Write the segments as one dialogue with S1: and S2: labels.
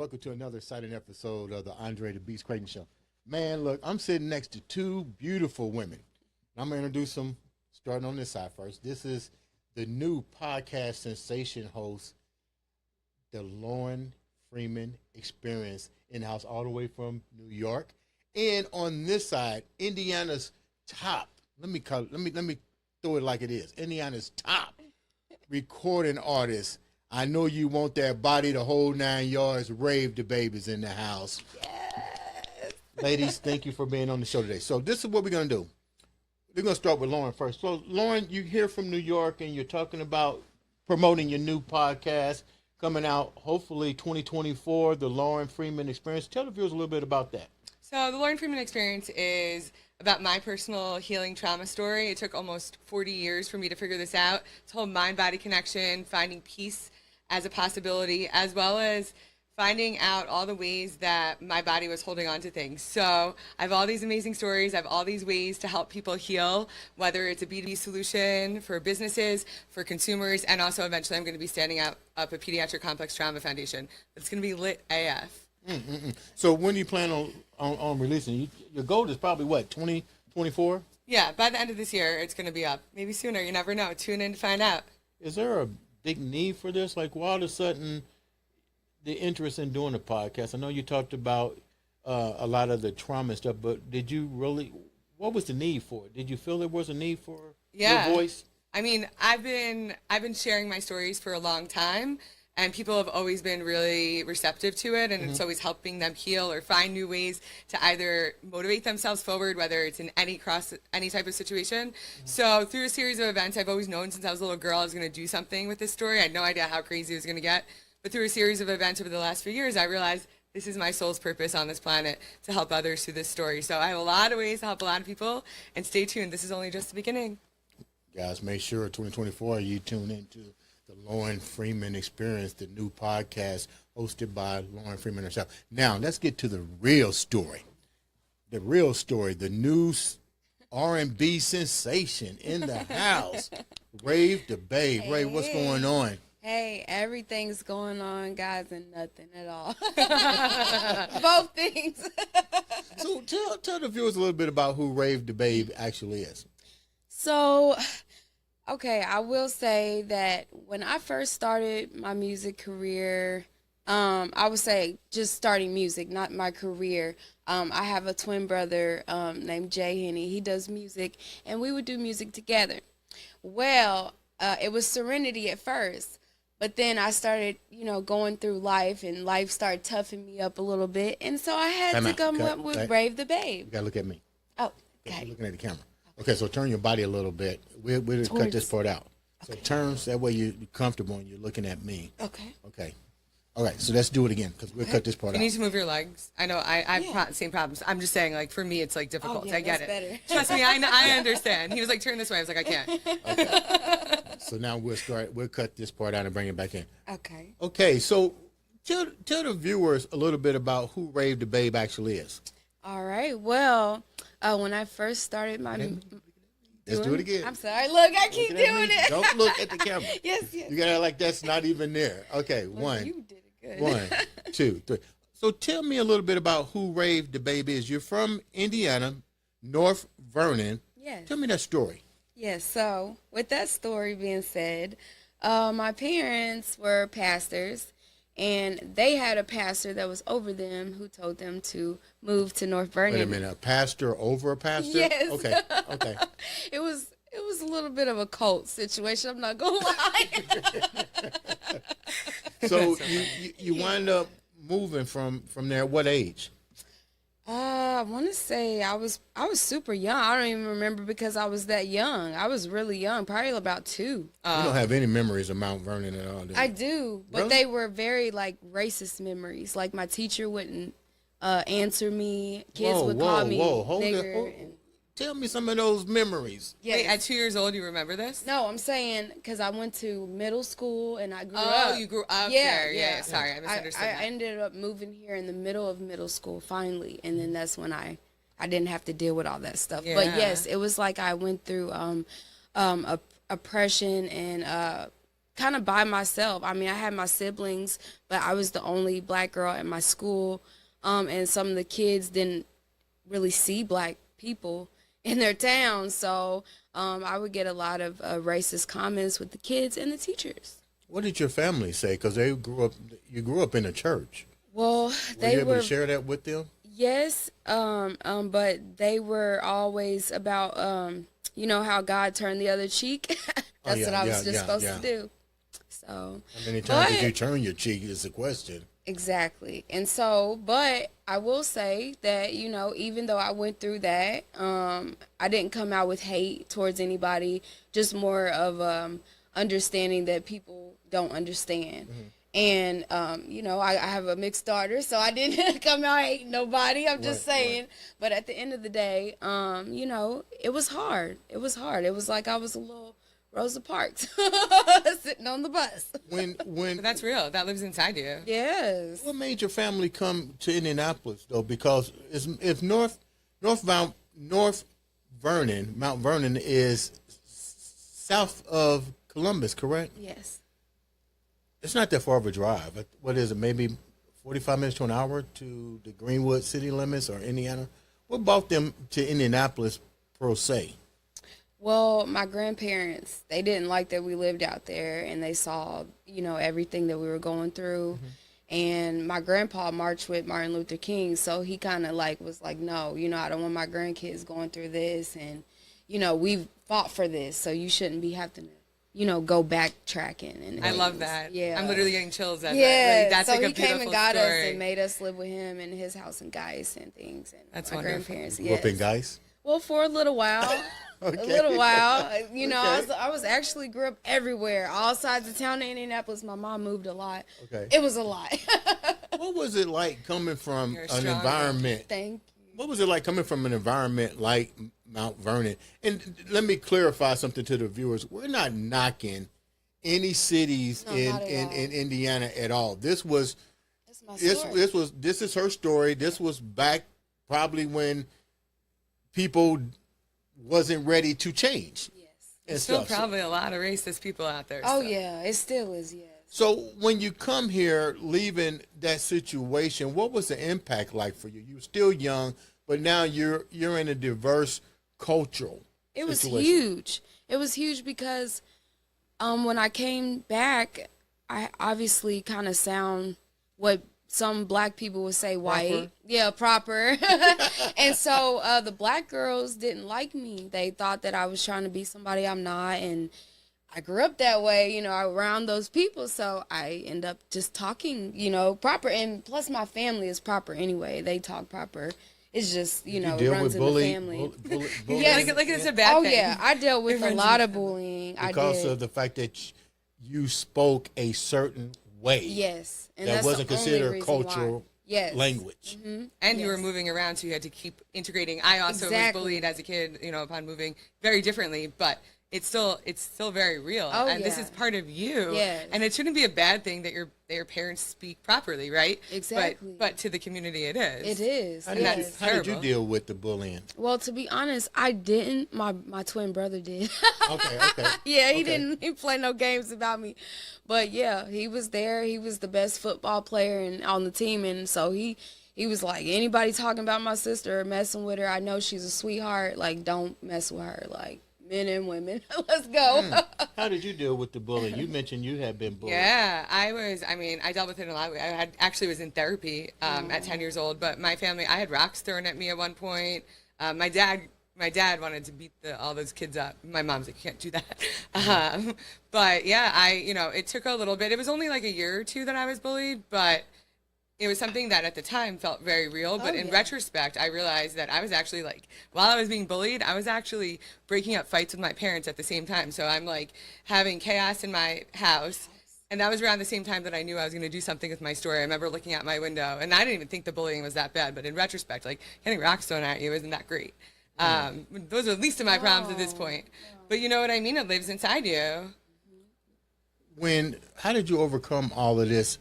S1: welcome to another exciting episode of the Andre The Beast Crayton Show. Man, look, I'm sitting next to two beautiful women. I'm going to introduce them, starting on this side first. This is the new podcast sensation host, the Lauren Friedman Experience, in-house all the way from New York. And on this side, Indiana's top, let me throw it like it is, Indiana's top recording artist. I know you want that body to hold 9 yards. Rave the Baby's in the house.
S2: Yes.
S1: Ladies, thank you for being on the show today. So this is what we're going to do. We're going to start with Lauren first. So, Lauren, you're here from New York, and you're talking about promoting your new podcast coming out, hopefully, 2024, the Lauren Friedman Experience. Tell the viewers a little bit about that.
S2: So the Lauren Friedman Experience is about my personal healing trauma story. It took almost 40 years for me to figure this out. It's whole mind-body connection, finding peace as a possibility, as well as finding out all the ways that my body was holding on to things. So I have all these amazing stories. I have all these ways to help people heal, whether it's a B2B solution for businesses, for consumers, and also eventually I'm going to be standing up a pediatric complex trauma foundation. It's going to be lit AF.
S1: So when do you plan on releasing? Your goal is probably what, 2024?
S2: Yeah, by the end of this year, it's going to be up. Maybe sooner. You never know. Tune in to find out.
S1: Is there a big need for this? Like, why all of a sudden the interest in doing a podcast? I know you talked about a lot of the trauma and stuff, but did you really, what was the need for it? Did you feel there was a need for your voice?
S2: I mean, I've been sharing my stories for a long time, and people have always been really receptive to it, and it's always helping them heal or find new ways to either motivate themselves forward, whether it's in any type of situation. So through a series of events, I've always known since I was a little girl I was going to do something with this story. I had no idea how crazy it was going to get. But through a series of events over the last few years, I realized this is my soul's purpose on this planet, to help others through this story. So I have a lot of ways to help a lot of people, and stay tuned. This is only just the beginning.
S1: Guys, make sure 2024 you tune into the Lauren Friedman Experience, the new podcast hosted by Lauren Friedman herself. Now, let's get to the real story. The real story, the new R&B sensation in the house. Rave the Babe.
S3: Hey.
S1: Ray, what's going on?
S3: Hey, everything's going on, guys, and nothing at all. Both things.
S1: So tell the viewers a little bit about who Rave the Babe actually is.
S3: So, okay, I will say that when I first started my music career, I would say just starting music, not my career. I have a twin brother named Jay Henny. He does music, and we would do music together. Well, it was Serenity at first. But then I started, going through life, and life started toughing me up a little bit. And so I had to come up with Rave the Babe.
S1: You got to look at me.
S3: Oh, okay.
S1: You're looking at the camera. Okay, so turn your body a little bit. We'll cut this part out. So turn, so that way you're comfortable and you're looking at me.
S3: Okay.
S1: Okay. All right, so let's do it again, because we'll cut this part out.
S2: You need to move your legs. I know I have same problems. I'm just saying, like, for me, it's, like, difficult.
S3: Oh, yeah,
S2: I get
S3: that's
S2: it.
S3: better.
S2: Trust me, I understand. He was like, turn this way. I was like, I can't.
S1: Okay. So now we'll cut this part out and bring it back in.
S3: Okay.
S1: Okay, so tell the viewers a little bit about who Rave the Babe actually is.
S3: All right. Well, when I first started my...
S1: Let's do it again.
S3: I'm sorry. Look, I keep
S1: Look at
S3: doing
S1: me.
S3: it.
S1: Don't look at the camera.
S3: Yes.
S1: You got to act like that's not even there. Okay,
S3: Well, you did it good.
S1: 1, 2, 3. So tell me a little bit about who Rave the Babe is. You're from Indiana, North Vernon.
S3: Yes.
S1: Tell me that story.
S3: Yes, so with that story being said, my parents were pastors, and they had a pastor that was over them who told them to move to North Vernon.
S1: Wait a minute, a pastor over a pastor?
S3: Yes.
S1: Okay.
S3: It was a little bit of a cult situation, I'm not going to lie.
S1: So you wind up moving from there at what age?
S3: I want to say I was super young. I don't even remember because I was that young. I was really young, probably about 2.
S1: You don't have any memories of Mount Vernon at all, do you?
S3: I do, but
S1: Really?
S3: they were very racist memories. Like my teacher wouldn't answer me. Kids would call me
S1: Hold
S3: nigger.
S1: it. Tell me some of those memories.
S3: Yes.
S2: Wait, at 2 years old, you remember this?
S3: No, I'm saying because I went to middle school and I grew
S2: Oh,
S3: up.
S2: you grew up
S3: Yeah,
S2: there.
S3: yeah.
S2: Sorry, I misunderstood
S3: I
S2: that.
S3: ended up moving here in the middle of middle school finally, and then that's when I didn't have to deal with all that stuff. But
S2: Yeah.
S3: yes, it was like I went through oppression and kind of by myself. I mean, I had my siblings, but I was the only black girl at my school, and some of the kids didn't really see black people in their town, so I would get a lot of racist comments with the kids and the teachers.
S1: What did your family say? Because you grew up in a church.
S3: Well,
S1: Were
S3: they
S1: you able
S3: were
S1: to share that with them?
S3: yes, but they were always about how God turned the other cheek. That's what I was just supposed to do. So
S1: how many times did you turn your cheek is the question.
S3: Exactly. And so, but I will say that, even though I went through that, I didn't come out with hate towards anybody, just more of understanding that people don't understand. Mm-hmm. And, I have a mixed daughter, so I didn't come out hating nobody. I'm just saying. Right. But at the end of the day, it was hard. It was hard. It was like I was a little Rosa Parks sitting on the bus.
S2: But that's real. That lives inside you.
S3: Yes.
S1: What made your family come to Indianapolis though? Because if North Vernon, Mount Vernon is south of Columbus, correct?
S3: Yes.
S1: It's not that far of a drive. What is it? Maybe 45 minutes to an hour to the Greenwood city limits or Indiana. What brought them to Indianapolis per se?
S3: Well, my grandparents, they didn't like that we lived out there, and they saw, everything that we were going through. Mm-hmm. And my grandpa marched with Martin Luther King, so he kind of was like, no, I don't want my grandkids going through this, and, we've fought for this, so you shouldn't be having to, go backtracking. And
S2: I love that.
S3: Yeah.
S2: I'm literally getting chills at that.
S3: Yeah.
S2: That's
S3: so
S2: like a
S3: he came and got
S2: story.
S3: us and made us live with him in his house in Geis and things. And
S2: that's
S3: my
S2: wonderful.
S3: grandparents.
S1: Grew up in Geis?
S3: Well, for a little while.
S1: Okay.
S3: A little while.
S1: Okay.
S3: I was actually grew up everywhere. All sides of town in Indianapolis. My mom moved a lot.
S1: Okay.
S3: It was a lot.
S1: What was it like coming from an environment?
S3: Thank you.
S1: What was it like coming from an environment like Mount Vernon? And let me clarify something to the viewers. We're not knocking any cities in Indiana at all. This was
S3: my story.
S1: This is her story. This was back probably when people wasn't ready to change.
S3: Yes.
S2: There's still probably a lot of racist people out there.
S3: Oh, yeah. It still is, yes.
S1: So when you come here, leaving that situation, what was the impact like for you? You were still young, but now you're in a diverse cultural
S3: It was
S1: situation.
S3: huge. It was huge because when I came back, I obviously kind of sound what some black people would say white.
S1: Proper.
S3: Yeah, proper. And so the black girls didn't like me. They thought that I was trying to be somebody I'm not. And I grew up that way, around those people. So I end up just talking, proper. And plus my family is proper anyway. They talk proper. It's just,
S1: You
S3: it
S1: deal
S3: runs
S1: with
S3: in the family.
S1: bullying?
S3: Yes.
S2: Like it's a bad thing.
S3: Oh, yeah. I dealt with a lot of bullying.
S1: Because of the fact that you spoke a certain way.
S3: Yes. And
S1: that
S3: that's
S1: wasn't
S3: the only
S1: considered
S3: reason
S1: cultural
S3: why.
S1: language.
S3: Mm-hmm.
S2: And you were moving around, so you had to keep integrating. I also was bullied as a kid, upon moving very differently, but it's still very real.
S3: Oh,
S2: and this
S3: yeah.
S2: is part of you.
S3: Yes.
S2: And it shouldn't be a bad thing that your parents speak properly, right?
S3: Exactly.
S2: But to the community it is.
S3: It is.
S1: How
S3: Yes.
S1: did you deal with the bullying?
S3: Well, to be honest, I didn't. My twin brother did.
S1: Okay.
S3: Yeah, he
S1: Okay.
S3: didn't. He play no games about me. But yeah, he was there. He was the best football player on the team, and so he was like, anybody talking about my sister or messing with her, I know she's a sweetheart. Like, don't mess with her. Like, men and women, let's go.
S1: How did you deal with the bullying? You mentioned you had been bullied.
S2: Yeah, I dealt with it a lot. I actually was in therapy at 10 years old, but my family, I had rocks thrown at me at one point. My dad wanted to beat all those kids up. My mom's like, you can't do that. But yeah, it took a little bit. It was only like a year or two that I was bullied, but it was something that at the time felt very real. But in retrospect, I realized that I was actually while I was being bullied, I was actually breaking up fights with my parents at the same time. So I'm having chaos in my house. And that was around the same time that I knew I was going to do something with my story. I remember looking out my window, and I didn't even think the bullying was that bad. But in retrospect, getting rocks thrown at you isn't that great. Those are the least of my problems at this point. But you know what I mean? It lives inside you.
S1: How did you overcome all of this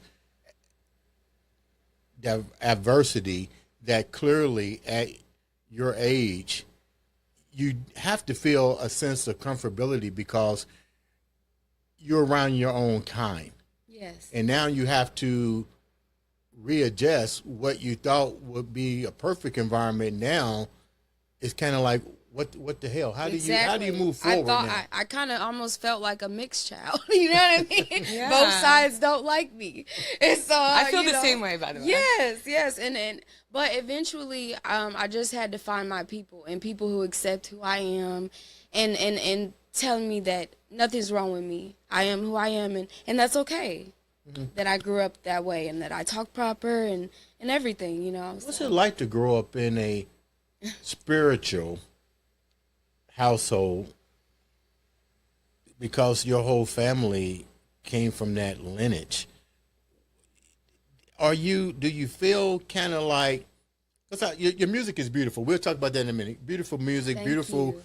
S1: adversity that clearly at your age, you have to feel a sense of comfortability because you're around your own kind.
S3: Yes.
S1: And now you have to readjust what you thought would be a perfect environment. Now it's kind of like, what the hell? How do you move forward now?
S3: I kind of almost felt like a mixed child. You know what I mean?
S2: Yeah.
S3: Both sides don't like me, and so
S2: I feel the same way, by the way.
S3: Yes, and but eventually, I just had to find my people and people who accept who I am, and telling me that nothing's wrong with me. I am who I am, and that's okay. Mm-hmm. That I grew up that way, and that I talk proper, and everything. You know.
S1: What's it like to grow up in a spiritual household, because your whole family came from that lineage? Do you feel kind of like, because your music is beautiful. We'll talk about that in a minute. Beautiful music,
S3: Thank
S1: beautiful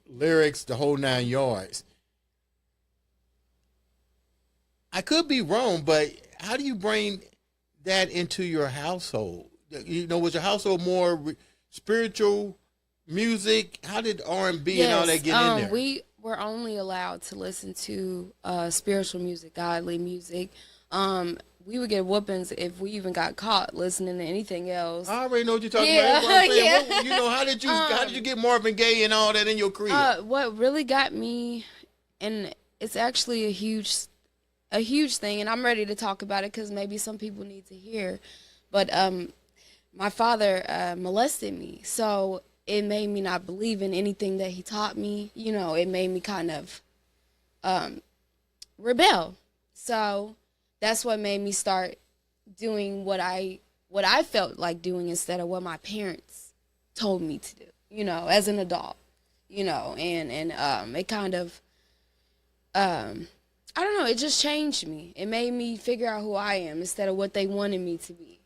S1: lyrics, the whole 9 yards. I could be wrong, but how do you bring that into your household? You know, was your household more spiritual music? How did R&B and all that get in there?
S3: We were only allowed to listen to spiritual music, godly music. We would get whoopings if we even got caught listening to anything else.
S1: I already know what you're talking about. That's what I'm saying. What, you know, how did you get Marvin Gaye and all that in your career?
S3: What really got me, and it's actually a huge thing, and I'm ready to talk about it because maybe some people need to hear. But my father molested me, so it made me not believe in anything that he taught me. You know, it made me kind of rebel. So that's what made me start doing what I felt like doing instead of what my parents told me to do, you know, as an adult, you know, and it kind of, I don't know, it just changed me. It made me figure out who I am instead of what they wanted me to be.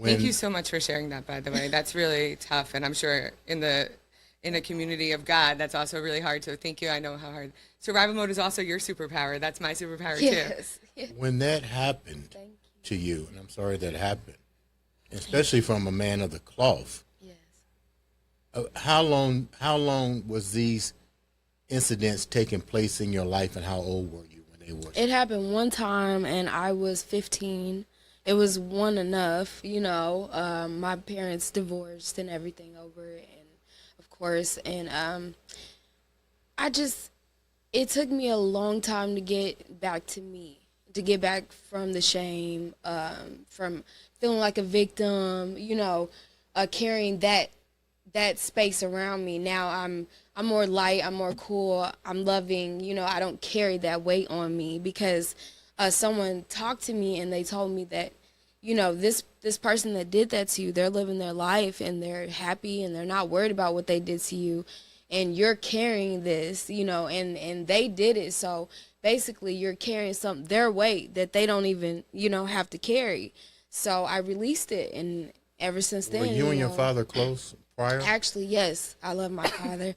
S2: Thank you so much for sharing that, by the way. That's really tough, and I'm sure in a community of God, that's also really hard. So thank you. I know how hard. Survival mode is also your superpower. That's my superpower too.
S3: Yes.
S1: When that happened to you, and I'm sorry that happened, especially from a man of the cloth.
S3: Yes.
S1: How long was these incidents taking place in your life, and how old were you when they were?
S3: It happened one time, and I was 15. It was one enough, you know. My parents divorced and everything over it, and of course, and it took me a long time to get back to me, to get back from the shame, from feeling like a victim, you know, carrying that space around me. Now I'm more light, I'm more cool, I'm loving, you know. I don't carry that weight on me because someone talked to me and they told me that, you know, this person that did that to you, they're living their life and they're happy and they're not worried about what they did to you, and you're carrying this, you know, and they did it. So basically you're carrying their weight that they don't even, you know, have to carry. So I released it, and ever since then.
S1: Were you and your father close prior?
S3: Actually, yes. I love my father.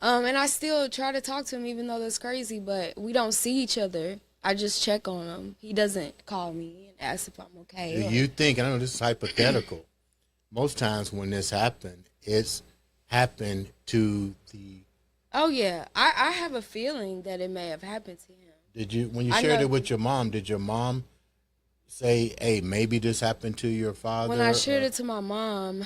S3: And I still try to talk to him even though that's crazy, but we don't see each other. I just check on him. He doesn't call me and ask if I'm okay.
S1: Do you think, and I know this is hypothetical, most times when this happened, it's happened to the...
S3: Oh, yeah. I have a feeling that it may have happened to him.
S1: Did you, when you shared it with your mom, did your mom say, hey, maybe this happened to your father?
S3: When I shared it to my mom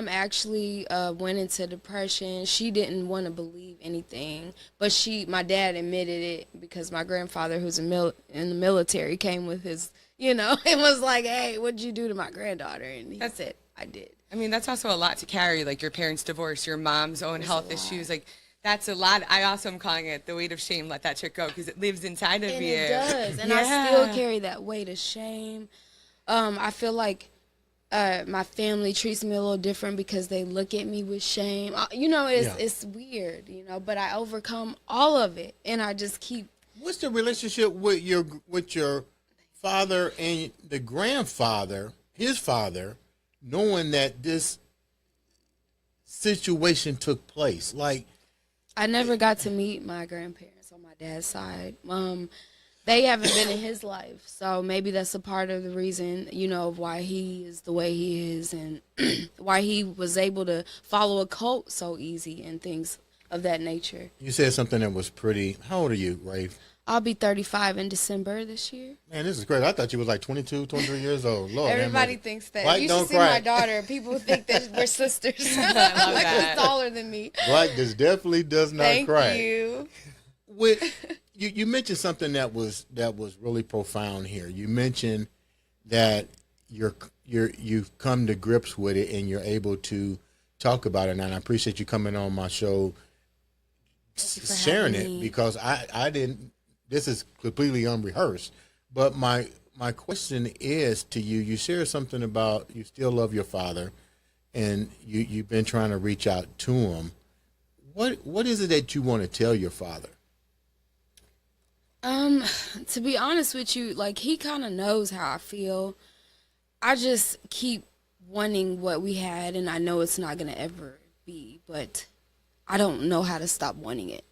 S3: actually went into depression. She didn't want to believe anything, but my dad admitted it because my grandfather, who's in the military, came with his, you know, and was like, hey, what'd you do to my granddaughter? And he said, I did.
S2: I mean, that's also a lot to carry, like your parents' divorce, your mom's own health issues, like. That's a lot. I also am calling it the weight of shame. Let that shit go, because it lives inside of you.
S3: It does. And I still carry that weight of shame. I feel like my family treats me a little different because they look at me with shame. You know, it's weird, you know, but I overcome all of it, and I just keep.
S1: What's the relationship with your father and the grandfather, his father, knowing that this situation took place? Like,
S3: I never got to meet my grandparents on my dad's side. They haven't been in his life, so maybe that's a part of the reason, you know, of why he is the way he is, and why he was able to follow a cult so easy and things of that nature.
S1: You said something that was pretty. How old are you, Rave?
S3: I'll be 35 in December this year.
S1: Man, this is great. I thought you was like 22, 23 years old. Lord,
S3: Everybody thinks that.
S1: Black
S3: You
S1: don't
S3: should see
S1: cry.
S3: my daughter. People think that we're sisters.
S2: I love
S3: Like,
S2: that.
S3: she's taller than me.
S1: Black definitely does not
S3: Thank
S1: cry.
S3: you.
S1: With you mentioned something that was really profound here. You mentioned that you've come to grips with it and you're able to talk about it. And I appreciate you coming on my show, sharing it,
S3: me.
S1: because I didn't. This is completely unrehearsed. But my question is to you. You share something about you still love your father, and you've been trying to reach out to him. What is it that you want to tell your father?
S3: To be honest with you, like, he kind of knows how I feel. I just keep wanting what we had, and I know it's not gonna ever be, but I don't know how to stop wanting it.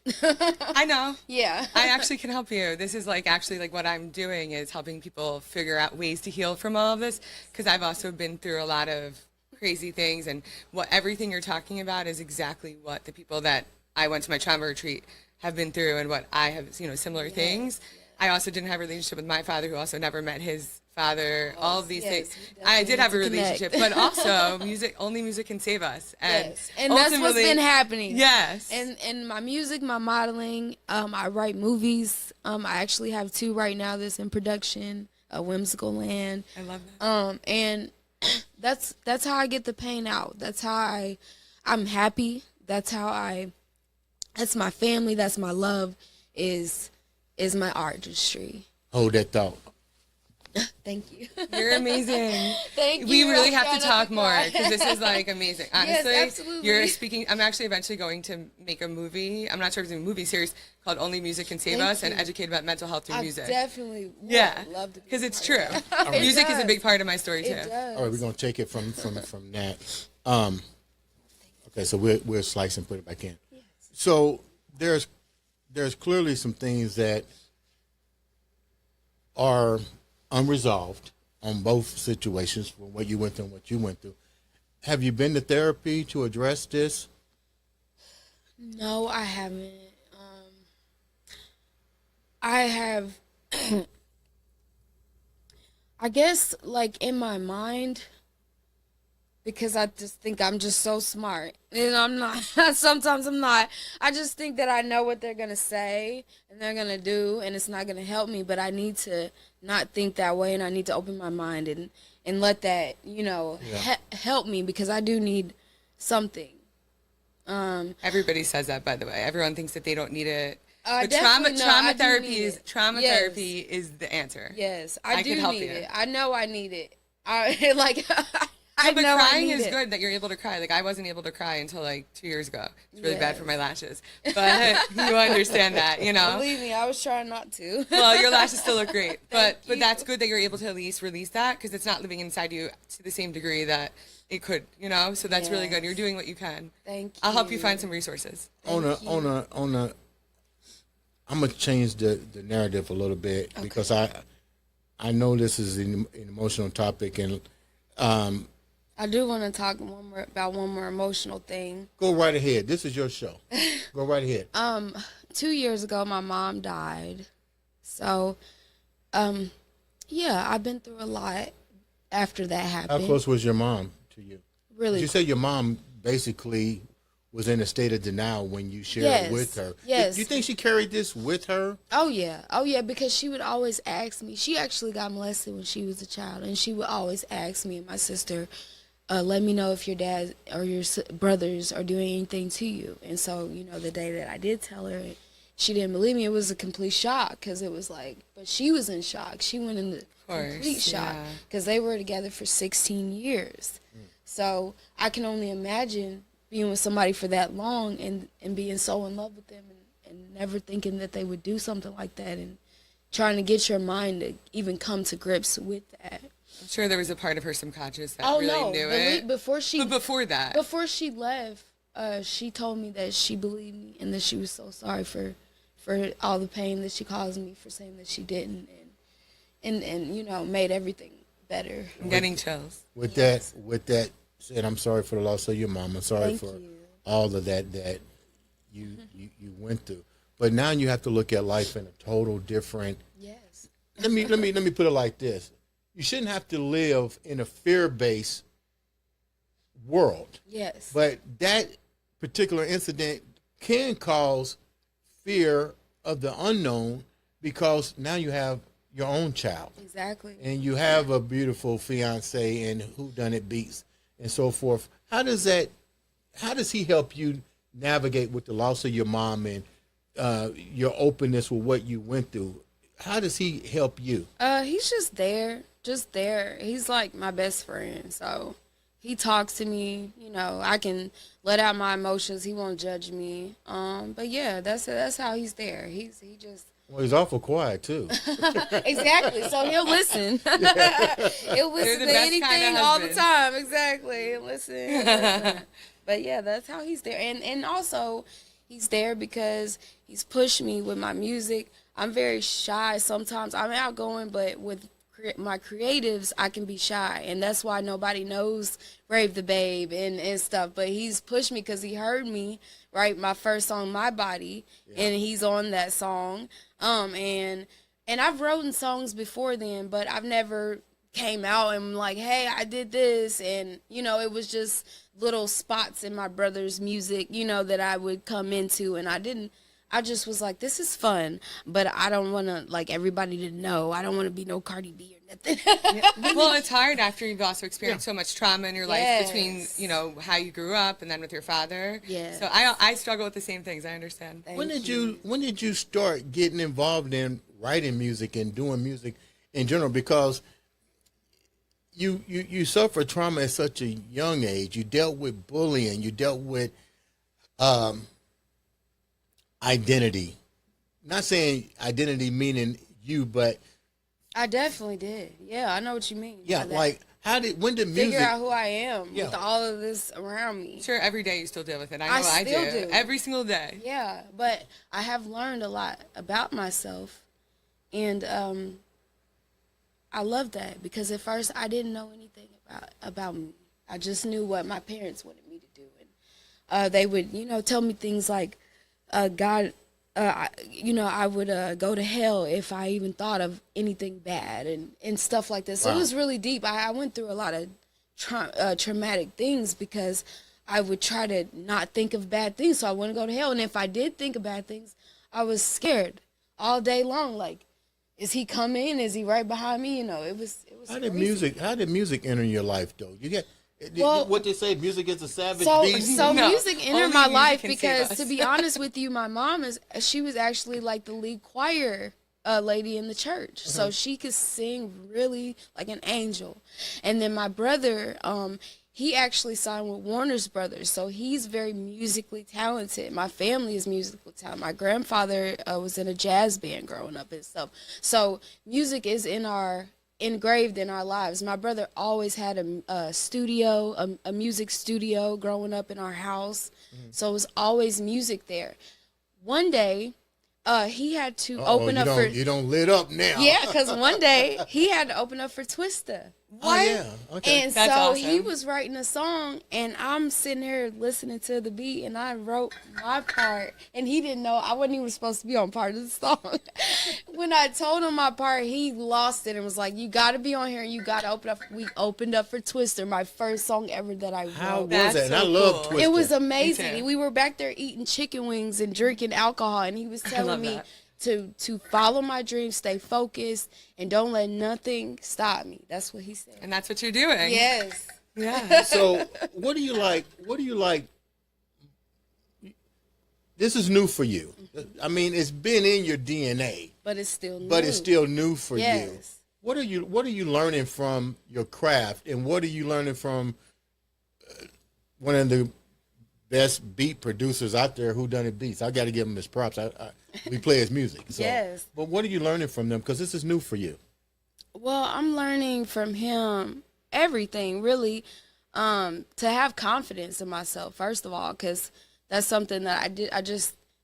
S2: I know.
S3: Yeah.
S2: I actually can help you. This is actually what I'm doing is helping people figure out ways to heal from all of this, because I've also been through a lot of crazy things, and everything you're talking about is exactly what the people that I went to my trauma retreat have been through, and what I have, similar things. I also didn't have a relationship with my father, who also never met his father. All of these things. I did have a relationship, but also only music can save us. And
S3: And that's what's been happening.
S2: Yes.
S3: And my music, my modeling, I write movies. I actually have 2 right now that's in production, Whimsical Land.
S2: I love that.
S3: And that's how I get the pain out. That's how I'm happy. That's my family, that's my love, is my artistry.
S1: Hold that thought.
S3: Thank you.
S2: You're amazing.
S3: Thank you.
S2: We really
S3: I'm
S2: have to
S3: trying not
S2: talk more,
S3: cry.
S2: because this is amazing. Honestly,
S3: absolutely.
S2: You're speaking. I'm actually eventually going to make a movie. I'm not sure if it's a movie series called Only Music Can Save
S3: Thank
S2: Us, and
S3: you.
S2: educate about mental health through
S3: I
S2: music.
S3: definitely would love to.
S2: Because it's true.
S3: It
S2: Music is a
S3: does.
S2: big part of my story too.
S3: It does.
S1: All right, we're gonna take it from that. Okay, so we'll slice and put it back in.
S3: Yes.
S1: So there's clearly some things that are unresolved on both situations, from what you went through and what you went through. Have you been to therapy to address this?
S3: No, I haven't. I have. I guess, like, in my mind, because I just think I'm just so smart, and I'm not. Sometimes I'm not. I just think that I know what they're gonna say and they're gonna do, and it's not gonna help me. But I need to not think that way, and I need to open my mind and let that help me, because I do need something.
S2: Everybody says that, by the way. Everyone thinks that they don't need it. But
S3: definitely
S2: trauma
S3: I do
S2: therapy
S3: need
S2: is
S3: it.
S2: trauma
S3: Yes.
S2: therapy is the answer.
S3: Yes,
S2: I
S3: I
S2: can
S3: do
S2: help
S3: need
S2: you.
S3: it. I know I need it. I like. I
S2: No, but
S3: know I
S2: crying
S3: need
S2: is
S3: it.
S2: good that you're able to cry. Like, I wasn't able to cry until 2 years ago. It's really bad for
S3: Yes.
S2: my lashes. But you understand that,
S3: Believe me, I was trying not to.
S2: Well, your lashes still look great. But
S3: you.
S2: that's good that you're able to at least release that, because it's not living inside you to the same degree that it could, So that's really good.
S3: Yes.
S2: You're doing what you can.
S3: Thank you.
S2: I'll help you find some resources.
S1: On a, I'm gonna change the narrative a little bit, because I know this is an emotional topic, and
S3: I do want to talk about one more emotional thing.
S1: go right ahead. This is your show. Go right ahead.
S3: 2 years ago, my mom died. So, yeah, I've been through a lot after that
S1: How
S3: happened.
S1: close was your mom to you?
S3: Really?
S1: You said your mom basically was in a state of denial when you shared
S3: Yes,
S1: it with her.
S3: yes.
S1: Do you think she carried this with her?
S3: Oh yeah, because she would always ask me. She actually got molested when she was a child, and she would always ask me and my sister, let me know if your dad or your brothers are doing anything to you. And so, the day that I did tell her, she didn't believe me. It was a complete shock, because it was but she was in shock. She went into complete shock,
S2: yeah.
S3: because they were together for 16 years. So I can only imagine being with somebody for that long and being so in love with them, and never thinking that they would do something like that, and trying to get your mind to even come to grips with that.
S2: I'm sure there was a part of her subconscious that
S3: Oh
S2: really
S3: no!
S2: knew it.
S3: Before she
S2: But before that,
S3: before she left, she told me that she believed me and that she was so sorry for all the pain that she caused me for saying that she didn't, and made everything better.
S2: I'm getting chills.
S1: With that said, I'm sorry for the loss of your mom. I'm sorry
S3: Thank
S1: for
S3: you.
S1: all of that you went through. But now you have to look at life in a total different.
S3: Yes.
S1: Let me put it like this: you shouldn't have to live in a fear-based world.
S3: Yes.
S1: But that particular incident can cause fear of the unknown because now you have your own child.
S3: Exactly.
S1: And you have a beautiful fiance and whodunit beats and so forth. How does he help you navigate with the loss of your mom and your openness with what you went through? How does he help you?
S3: He's just there. He's like my best friend. So he talks to me, I can let out my emotions. He won't judge me. But yeah, that's how he's there. He just
S1: Well, he's awful quiet too.
S3: exactly. So he'll listen. He'll listen to anything all the time. Exactly. He'll listen. But yeah, that's how he's there. And also he's there because he's pushed me with my music. I'm very shy sometimes. I'm outgoing, but with my creatives, I can be shy. And that's why nobody knows Rave the Babe and stuff. But he's pushed me because he heard me write my first song, My Body, and he's on that song. And I've written songs before then, but I've never came out and like, hey, I did this. And, it was just little spots in my brother's music, that I would come into. And I just was like, this is fun, but I don't want to, like, everybody to know. I don't want to be no Cardi B or nothing.
S2: Well, it's hard after you've also experienced so much trauma in your life between, how you grew up and then with your father.
S3: Yeah.
S2: So I struggle with the same things. I understand.
S1: When did you start getting involved in writing music and doing music in general? Because you suffered trauma at such a young age. You dealt with bullying. You dealt with identity. Not saying identity meaning you, but
S3: I definitely did. Yeah, I know what you mean.
S1: yeah, like when did music
S3: figure out who I am with all of this around me?
S2: Sure, every day you still deal with it. I know I
S3: still do.
S2: every single day.
S3: Yeah, but I have learned a lot about myself, and I love that because at first I didn't know anything about me. I just knew what my parents wanted me to do, and they would tell me things like, God, I would go to hell if I even thought of anything bad and stuff like this. So it was really deep. I went through a lot of traumatic things because I would try to not think of bad things, so I wouldn't go to hell. And if I did think of bad things, I was scared all day long. Like, is he coming? Is he right behind me? It was.
S1: How did music enter your life though? You get. What they say, music is a savage beast.
S3: So
S2: No,
S3: music entered
S2: only
S3: my
S2: music
S3: life
S2: can
S3: because,
S2: save us.
S3: to be honest with you, my mom she was actually like the lead choir lady in the church, so she could sing really like an angel. And then my brother, he actually signed with Warner's Brothers, so he's very musically talented. My family is musically talented. My grandfather was in a jazz band growing up and stuff. So music is engraved in our lives. My brother always had a studio, a music studio growing up in our house. So it was always music there. One day, he had to open up for...
S1: You don't lit up now.
S3: Yeah, because one day he had to open up for Twista.
S1: Oh, yeah. Okay.
S3: And
S2: That's
S3: so
S2: awesome.
S3: he was writing a song, and I'm sitting here listening to the beat, and I wrote my part, and he didn't know I wasn't even supposed to be on part of the song. When I told him my part, he lost it and was like, "You got to be on here, and you got to open up." We opened up for Twister, my first song ever that I wrote.
S1: How was
S2: That's
S1: that? And
S2: so
S1: I love
S2: cool.
S1: Twister.
S3: It was
S2: Me
S3: amazing.
S2: too.
S3: We were back there eating chicken wings and drinking alcohol, and he was telling
S2: love
S3: me
S2: that.
S3: to follow my dreams, stay focused, and don't let nothing stop me. That's what he said.
S2: And that's what you're doing.
S3: Yes.
S2: Yeah.
S1: So, what do you like? This is new for you. I mean, it's been in your DNA,
S3: But it's still new.
S1: but it's still new for you.
S3: Yes.
S1: What are you learning from your craft, and what are you learning from one of the best beat producers out there, whodunit beats? I got to give him his props. We play his music. So.
S3: Yes.
S1: But what are you learning from them? Because this is new for you.
S3: Well, I'm learning from him everything, really, to have confidence in myself, first of all, because that's something that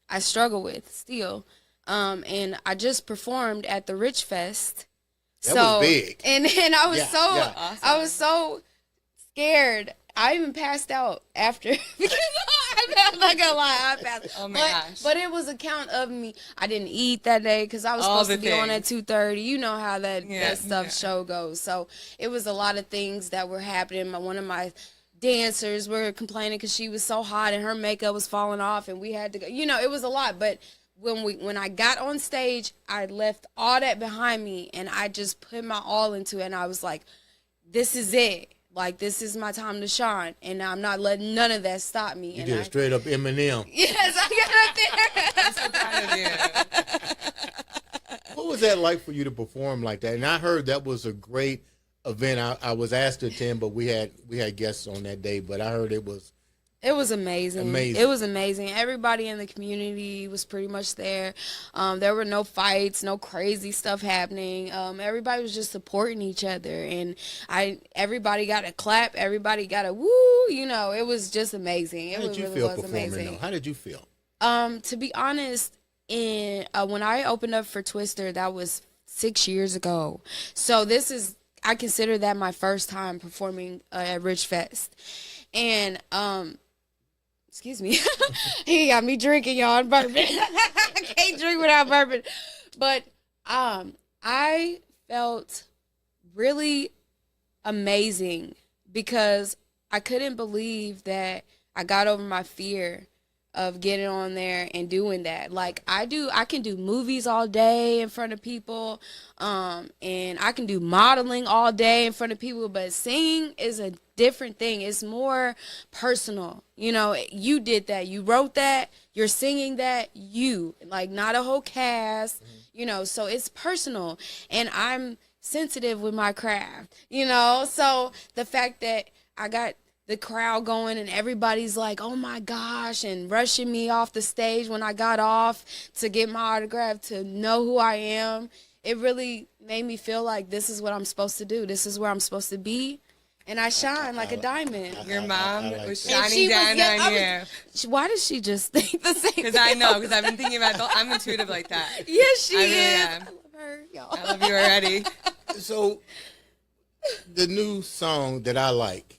S3: I struggle with still. And I just performed at the Rich Fest.
S1: That was big.
S3: And I was
S1: Yeah, yeah.
S2: Awesome.
S3: I was so scared I even passed out after because I'm not gonna lie, I passed.
S2: Oh my gosh!
S3: But it was a count of me. I didn't eat that day because I was
S2: All
S3: supposed to be on at 2:30. You know how that show goes. So it was a lot of things that were happening. One of my dancers were complaining because she was so hot and her makeup was falling off, and we had to go. You know, it was a lot. But when I got on stage, I left all that behind me, and I just put my all into it. And I was like, "This is it." Like, this is my time to shine, and I'm not letting none of that stop me.
S1: You did a straight up Eminem.
S3: Yes, I got up there.
S2: I'm so proud of you.
S1: What was that like for you to perform like that? And I heard that was a great event. I was asked to attend, but we had guests on that day. But I heard it was
S3: amazing. It was amazing. Everybody in the community was pretty much there. There were no fights, no crazy stuff happening. Everybody was just supporting each other, and everybody got a clap. Everybody got a woo. You know, it was just amazing.
S1: How did you feel performing though? How did you feel?
S3: To be honest, when I opened up for Twister, that was 6 years ago. So I consider that my first time performing at Rich Fest, and excuse me. He got me drinking, y'all, and bourbon. I can't drink without bourbon. But I felt really amazing because I couldn't believe that I got over my fear of getting on there and doing that. Like, I can do movies all day in front of people, and I can do modeling all day in front of people, but singing is a different thing. It's more personal. You know, you did that. You wrote that. You're singing that. Like, not a whole cast, you know, so it's personal. And I'm sensitive with my craft, you know, so the fact that I got the crowd going and everybody's like, oh my gosh, and rushing me off the stage when I got off to get my autograph, to know who I am, it really made me feel like this is what I'm supposed to do. This is where I'm supposed to be. And I shine like a diamond.
S2: Your mom
S1: like
S2: was
S1: that.
S2: shining down on you.
S3: Why does she just think the same thing?
S2: Because I know, because I've been thinking about I'm intuitive like that.
S3: Yes, she
S2: I really
S3: is.
S2: am.
S3: I love her, y'all.
S2: I love you already.
S1: So the new song that I like,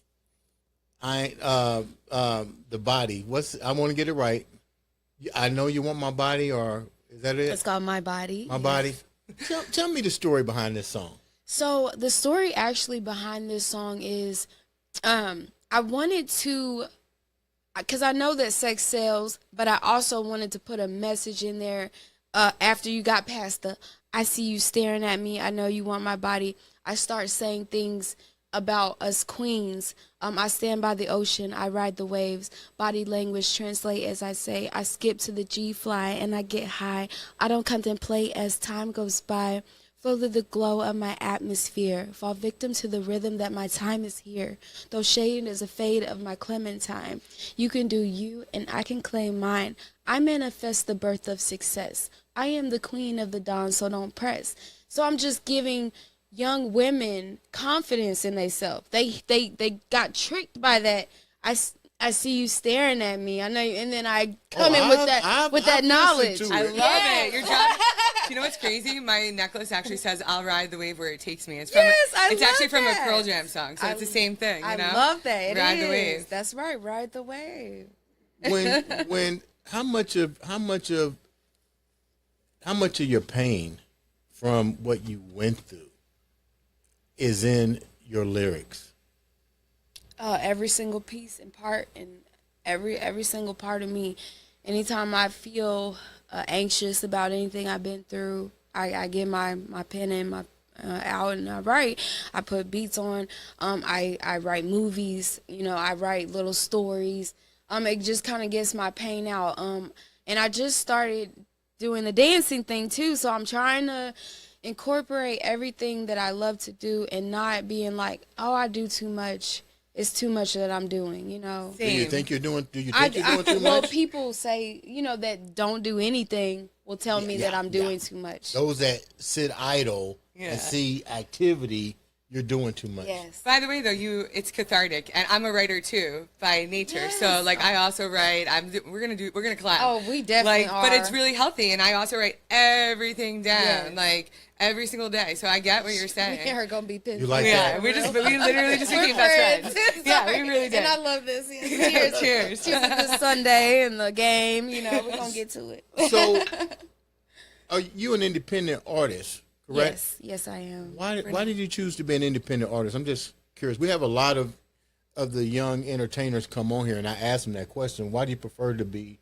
S1: the body. I want to get it right. I know you want my body, or is that it?
S3: It's called My Body.
S1: My body. Tell me the story behind this song.
S3: So the story actually behind this song is, I wanted to, because I know that sex sells, but I also wanted to put a message in there. After you got past the, I see you staring at me, I know you want my body, I start saying things about us queens. I stand by the ocean, I ride the waves. Body language translate as I say. I skip to the G-fly and I get high. I don't contemplate as time goes by. Flow to the glow of my atmosphere. Fall victim to the rhythm that my time is here. Though shade is a fade of my clementine. You can do you and I can claim mine. I manifest the birth of success. I am the queen of the dawn, so don't press. So I'm just giving young women confidence in themselves. They got tricked by that. I see you staring at me. I know you, and then I come in with that knowledge.
S2: I love it. Your job. You know what's crazy? My necklace actually says "I'll ride the wave where it takes me." It's from it's actually from a Pearl Jam song, so it's the same thing. You know?
S3: I love that.
S2: Ride the wave.
S3: That's right. Ride the wave.
S1: When how much of your pain from what you went through is in your lyrics?
S3: Every single piece and part, and every single part of me. Anytime I feel anxious about anything I've been through, I get my pen and my out and I write. I put beats on. I write movies. You know, I write little stories. It just kind of gets my pain out. And I just started doing the dancing thing too. So I'm trying to incorporate everything that I love to do and not being like, oh, I do too much. It's too much that I'm doing, you know.
S1: Same. Do you think you're doing too much?
S3: Well, people say, you know, that don't do anything will tell me that I'm doing too much.
S1: Those that sit idle and see activity, you're doing too much.
S3: Yes.
S2: By the way, though, it's cathartic, and I'm a writer too by nature.
S3: Yes.
S2: So like, I also write. We're gonna collab.
S3: Oh, we definitely
S2: like,
S3: are.
S2: but it's really healthy, and I also write everything down,
S3: Yes.
S2: like every single day. So I get what you're saying.
S3: Me and her gonna be pissed.
S1: You like
S2: Yeah,
S1: that?
S2: we literally just
S3: We're
S2: became best
S3: friends.
S2: friends. Yeah, we really did.
S3: And I love this. Cheers.
S2: Cheers.
S3: Cheers to this Sunday and the game. You know, we're gonna get to it.
S1: So, are you an independent artist? Correct.
S3: Yes, I am.
S1: Why did you choose to be an independent artist? I'm just curious. We have a lot of the young entertainers come on here, and I ask them that question. Why do you prefer to be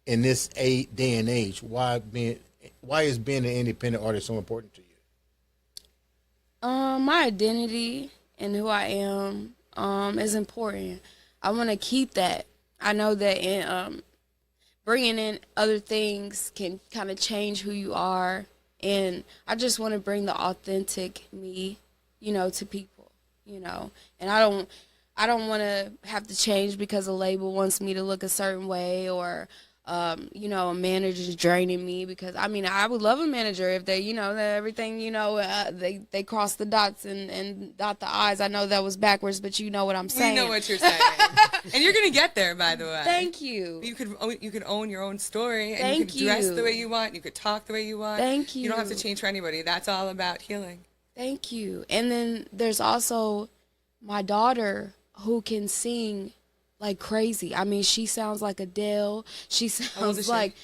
S1: in this day and age? Why is being an independent artist so important to you?
S3: My identity and who I am is important. I want to keep that. I know that bringing in other things can kind of change who you are, and I just want to bring the authentic me, to people, and I don't want to have to change because a label wants me to look a certain way, or a manager's draining me, because I would love a manager if they, that everything, they cross the dots and dot the I's. I know that was backwards, but you know what I'm saying.
S2: We know what you're saying, and you're gonna get there. By the way,
S3: Thank you.
S2: You could own your own story, and
S3: Thank
S2: you could dress
S3: you.
S2: the way you want. You could talk the way you want.
S3: Thank you.
S2: You don't have to change for anybody. That's all about healing.
S3: Thank you. And then there's also my daughter who can sing like crazy. She sounds like Adele. She
S2: old is
S3: sounds
S2: she?
S3: like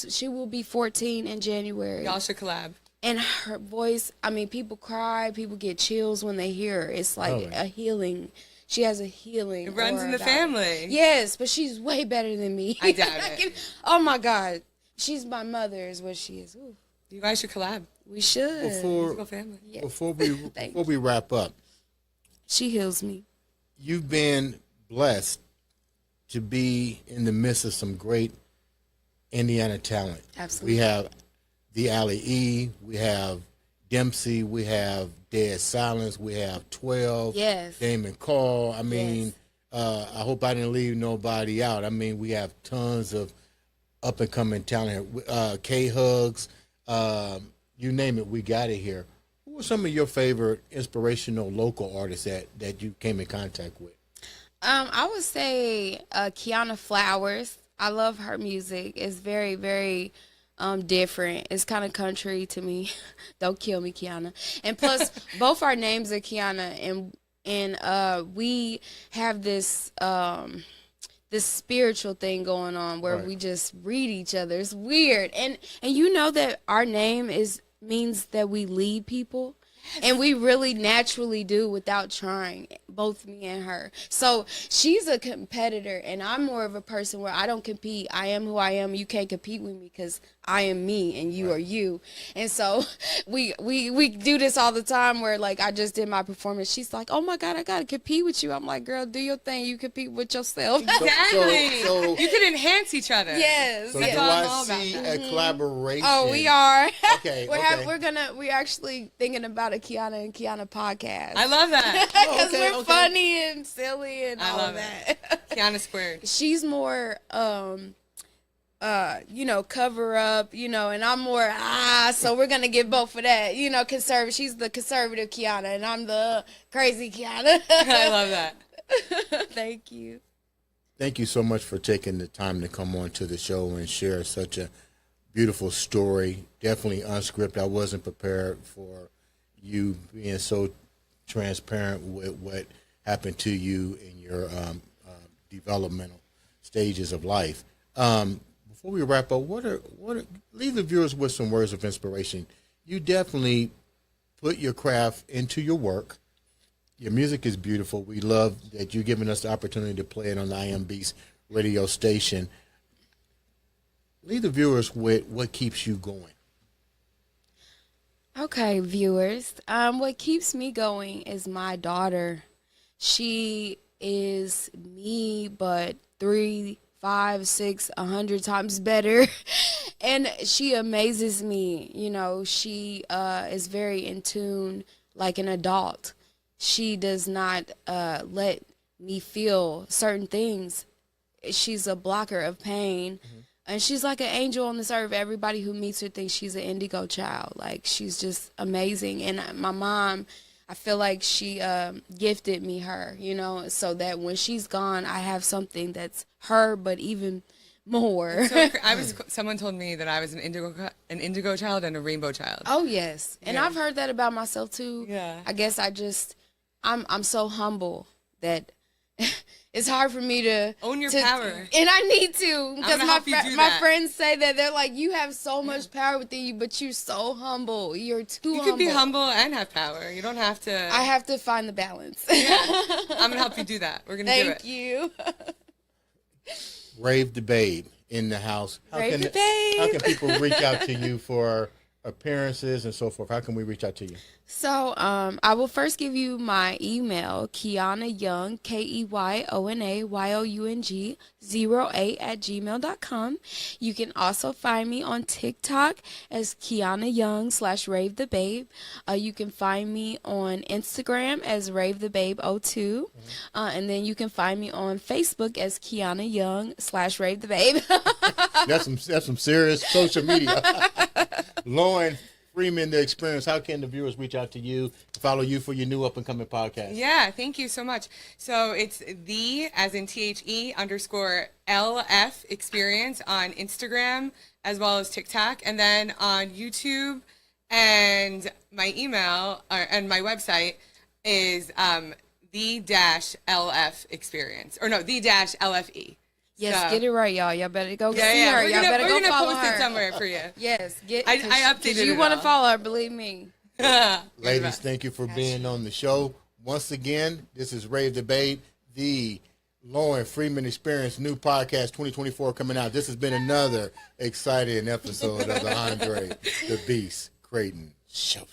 S3: she will be 14 in January.
S2: Y'all should collab.
S3: And her voice, people cry, people get chills when they hear her. It's like a healing. She has a healing.
S2: It runs
S3: aura
S2: in the
S3: about her.
S2: family.
S3: Yes, but she's way better than me.
S2: I doubt it.
S3: Oh my God. She's my mother is what she is. Ooh,
S2: You guys should collab.
S3: we should.
S2: Musical family.
S3: Yes.
S1: Before
S3: Thank
S1: we wrap up,
S3: She heals me.
S1: you've been blessed to be in the midst of some great Indiana talent.
S3: Absolutely.
S1: We have the Alley E, we have Dempsey, we have Dead Silence, we have 12,
S3: Yes.
S1: Damon Call.
S3: Yes.
S1: I hope I didn't leave nobody out. We have tons of up and coming talent here. K Hugs, you name it, we got it here. Who are some of your favorite inspirational local artists that you came in contact with?
S3: I would say Kiana Flowers. I love her music. It's very, very different. It's kind of country to me. Don't kill me, Kiana. And plus, both our names are Kiana, and we have this this spiritual thing going on where
S1: Right.
S3: we just read each other. It's weird, and you know that our name means that we lead people. And we really naturally do without trying, both me and her. So she's a competitor, and I'm more of a person where I don't compete. I am who I am. You can't compete with me because I am me and you are you. And so we do this all the time where, like, I just did my performance. She's like, oh, my God, I got to compete with you. I'm like, girl, do your thing. You compete with yourself.
S2: Exactly.
S1: so-
S2: you could enhance each other.
S3: Yes.
S1: So
S3: yes.
S1: do
S2: all I'm
S1: I
S2: all about
S1: see
S2: that.
S1: a collaboration?
S3: Oh, we are.
S1: Okay,
S3: We're actually thinking about a Kiana and Kiana podcast.
S2: I love that.
S3: Because
S1: okay,
S3: we're
S1: okay.
S3: funny and silly and
S2: I
S3: all
S2: love
S3: that.
S2: Kiana squared.
S3: She's more cover up, and I'm more so we're gonna get both of that. Conservative. She's the conservative Kiana and I'm the crazy Kiana.
S2: I love that.
S3: Thank you.
S1: Thank you so much for taking the time to come on to the show and share such a beautiful story. Definitely unscripted. I wasn't prepared for you being so transparent with what happened to you in your developmental stages of life. Before we wrap up, leave the viewers with some words of inspiration. You definitely put your craft into your work. Your music is beautiful. We love that you're giving us the opportunity to play it on the I Am Beast radio station. Leave the viewers with what keeps you going.
S3: Okay, viewers. What keeps me going is my daughter. She is me, but 3, 5, 6, 100 times better. And she amazes me. She is very in tune like an adult. She does not let me feel certain things. She's a blocker of pain. Mm-hmm. And she's like an angel on this earth. Everybody who meets her thinks she's an indigo child. Like, she's just amazing. And my mom, I feel like she gifted me her, you know, so that when she's gone, I have something that's her, but even more.
S2: So someone told me that I was an indigo child and a rainbow child.
S3: Oh yes, and
S2: Yeah.
S3: I've heard that about myself too.
S2: Yeah.
S3: I guess I'm so humble that it's hard for me to
S2: Own your power.
S3: and I need to, because
S2: gonna help you do
S3: my
S2: that.
S3: friends say that they're like, you have so much power within you, but you're so humble. You're too
S2: You
S3: humble.
S2: can be humble and have power. You don't have to.
S3: I have to find the balance.
S2: I'm gonna help you do that. We're gonna do it.
S3: Thank you.
S1: Rave the Babe in the house.
S3: Rave the Babe.
S1: How can people reach out to you for appearances and so forth? How can we reach out to you?
S3: So, I will first give you my email, Kiana Young, KEYONAYOUNG 08@gmail.com. You can also find me on TikTok as Kiana Young /Rave the Babe. You can find me on Instagram as Rave the Babe 02. And then you can find me on Facebook as Kiana Young /Rave the Babe.
S1: That's some serious social media. Lauren Friedman, The Experience. How can the viewers reach out to you to follow you for your new up and coming podcast?
S2: Yeah, thank you so much. So it's as in THE_LF Experience on Instagram as well as TikTok, and then on YouTube, and my email and my website is the-LF Experience, or no, the-LFE.
S3: Yes,
S2: So-
S3: get it right, y'all. Y'all better go see
S2: Yeah,
S3: her.
S2: we're
S3: Y'all
S2: gonna,
S3: better
S2: we're
S3: go
S2: gonna
S3: follow
S2: post
S3: her.
S2: it somewhere for you.
S3: Yes,
S2: I updated
S3: You
S2: it
S3: want to
S2: all.
S3: follow her, believe me.
S1: Ladies, thank you for being on the show. Once again, this is Rave the Babe, the Lauren Friedman Experience new podcast 2024 coming out. This has been another exciting episode of the Andre The Beast Crayton Show.